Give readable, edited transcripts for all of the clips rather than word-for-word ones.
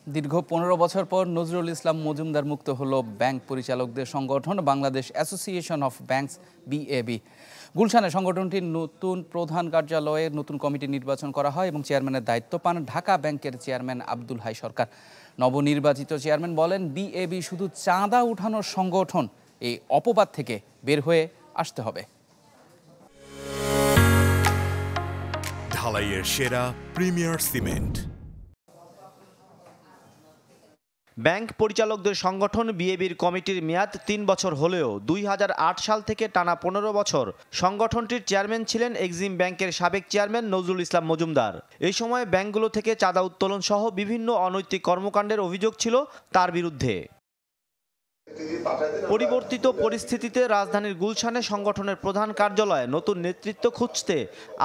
দীর্ঘ ১৫ বছর পর নজরুল ইসলাম মজুমদার মুক্ত হলো ব্যাংক পরিচালকদের সংগঠন বাংলাদেশ অ্যাসোসিয়েশন অফ ব্যাংকস বিএবি। গুলশানে সংগঠনটির নতুন প্রধান কার্যালয়ে নতুন কমিটি নির্বাচন করা হয় এবং চেয়ারম্যানের দায়িত্ব পান ঢাকা ব্যাংকের চেয়ারম্যান আব্দুল হাই সরকার। নবনির্বাচিত চেয়ারম্যান বলেন, বিএবি শুধু চাঁদা উঠানোর সংগঠন, এই অপবাদ থেকে বের হয়ে আসতে হবে। ঢালাইয়ের সেরা প্রিমিয়ার সিমেন্ট। ব্যাংক পরিচালকদের সংগঠন বিএবির কমিটির মেয়াদ ৩ বছর হলেও ২০০৮ সাল থেকে টানা ১৫ বছর সংগঠনটির চেয়ারম্যান ছিলেন এক্সিম ব্যাংকের সাবেক চেয়ারম্যান নজরুল ইসলাম মজুমদার। এই সময় ব্যাংকগুলো থেকে চাঁদা উত্তোলন সহ বিভিন্ন অনৈতিক কর্মকাণ্ডের অভিযোগ ছিল তার বিরুদ্ধে। পরিবর্তিত পরিস্থিতিতে রাজধানীর গুলশানে সংগঠনের প্রধান কার্যালয়ে নতুন নেতৃত্ব খুঁজতে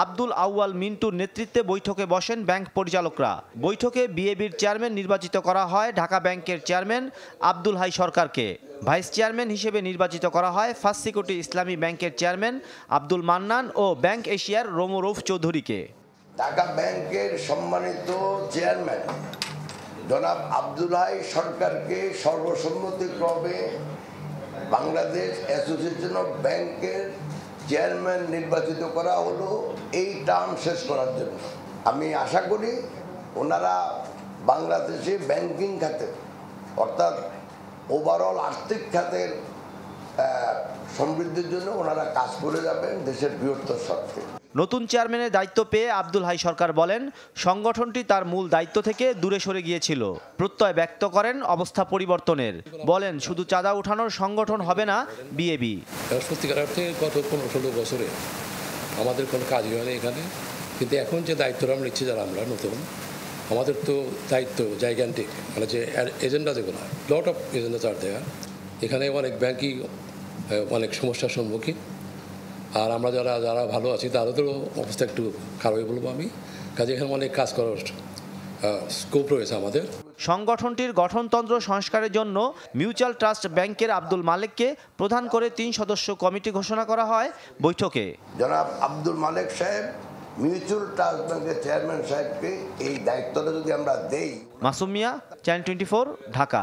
আব্দুল আউয়াল মিন্টুর নেতৃত্বে বৈঠকে বসেন ব্যাংক পরিচালকরা। বৈঠকে বিএবির চেয়ারম্যান নির্বাচিত করা হয় ঢাকা ব্যাংকের চেয়ারম্যান আব্দুল হাই সরকারকে। ভাইস চেয়ারম্যান হিসেবে নির্বাচিত করা হয় ফার্স্ট সিকিউরিটি ইসলামী ব্যাংকের চেয়ারম্যান আব্দুল মান্নান ও ব্যাংক এশিয়ার রৌফ চৌধুরীকে। ঢাকা ব্যাংকের সম্মানিত চেয়ারম্যান জনাব আব্দুল হাই সরকারকে সর্বসম্মতিক্রমে বাংলাদেশ অ্যাসোসিয়েশন অফ ব্যাংকের চেয়ারম্যান নির্বাচিত করা হলো এই টার্ম শেষ করার জন্য। আমি আশা করি ওনারা বাংলাদেশে ব্যাংকিং খাতে অর্থাৎ ওভারঅল আর্থিক খাতের সমৃদ্ধির জন্য ওনারা কাজ করে যাবেন দেশের বৃহত্তর স্বার্থে। নতুন চেয়ারম্যানের দায়িত্ব পেয়ে আব্দুল হাই সরকার বলেন, সংগঠনটি তার মূল দায়িত্ব থেকে দূরে সরে গিয়েছিল। প্রত্যয় ব্যক্ত করেন অবস্থা পরিবর্তনের। বলেন, শুধু চাঁদা উঠানোর সংগঠন হবে না বিএবি। সত্যিকার অর্থে গত ১৫-১৬ বছরে আমাদের কোনো কাজই হয়নি এখানে, কিন্তু এখন যে দায়িত্বটা আমরা নিচ্ছি যারা আমরা নতুন, আমাদের তো দায়িত্ব জাইগ্যান্টিক, মানে যে এজেন্ডা যেগুলো লট অফ এজেন্ডা চার দেয়া, এখানে অনেক ব্যাংকই অনেক সমস্যার সম্মুখীন। আর আমরা যারা ভালো আছি তাদেরও অবস্থা একটু খারাপই বলবো আমি। কাজে এখানে অনেক কাজ করার স্কোপ রয়েছে আমাদের। সংগঠনটির গঠনতন্ত্র সংস্কারের জন্য মিউচুয়াল ট্রাস্ট ব্যাংকের আব্দুল মালেককে প্রধান করে ৩ সদস্য কমিটি ঘোষণা করা হয় বৈঠকে। জনাব আব্দুল মালেক সাহেব মিউচুয়াল ট্রাস্ট ব্যাংকের চেয়ারম্যান সাহেবকে এই দায়িত্বটা যদি আমরা দেই। মাসুম মিয়া, চ্যানেল 24, ঢাকা।